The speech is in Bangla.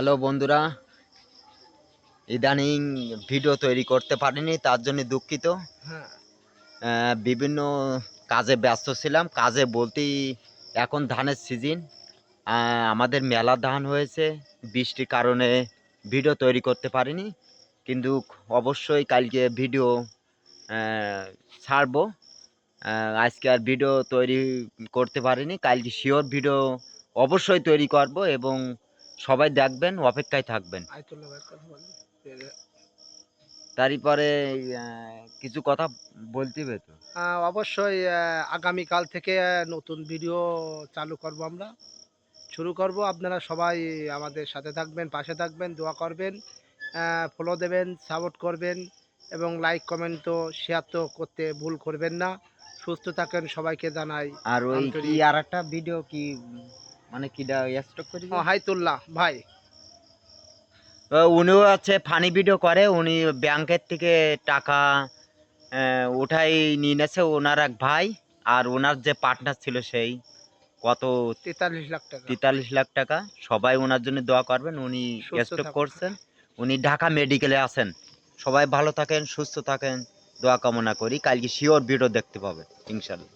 হ্যালো বন্ধুরা, ইদানিং ভিডিও তৈরি করতে পারিনি, তার জন্য দুঃখিত। হ্যাঁ, বিভিন্ন কাজে ব্যস্ত ছিলাম। কাজে বলতেই এখন ধানের সিজন। আমাদের মেলা ধান হয়েছে, বৃষ্টির কারণে ভিডিও তৈরি করতে পারিনি, কিন্তু অবশ্যই কালকে ভিডিও ছাড়বো। আজকে আর ভিডিও তৈরি করতে পারিনি, কালকে শিওর ভিডিও অবশ্যই তৈরি করব এবং সবাই দেখবেন, অপেক্ষায় থাকবেন। আয়তুল্লাহ ভাইয়ের কথা বলবি। তারই পরে আ কিছু কথা বলতে হবে তো। অবশ্যই আগামীকাল থেকে নতুন ভিডিও চালু করব আমরা। শুরু করব। আপনারা সবাই আমাদের সাথে থাকবেন, পাশে থাকবেন, দোয়া করবেন, ফলো দেবেন, সাপোর্ট করবেন এবং লাইক, কমেন্ট তো শেয়ার তো করতে ভুল করবেন না। সুস্থ থাকেন সবাইকে জানাই আর ওই কি আন্তরিক আরেকটা ভিডিও কি মানে কিডা স্টক করিবে? হাইতুল্লাহ ভাই। উনিও আছে ফানি ভিডিও করে। উনি ব্যাংকের থেকে টাকা উঠাই নিয়ে নেছে ওনার এক ভাই। আর ওনার যে পার্টনার ছিল সেই কত ৪৩ লাখ টাকা ৪৩ লাখ টাকা। সবাই ওনার জন্য দোয়া করবেন। উনি সুস্থ স্ট্রোক থাকুন। করছেন। উনি ঢাকা মেডিকেলে আছেন। সবাই ভালো থাকেন, সুস্থ থাকেন। দোয়া কামনা করি। কালকে শিওর ভিডিও দেখতে পাবেন ইনশাআল্লাহ।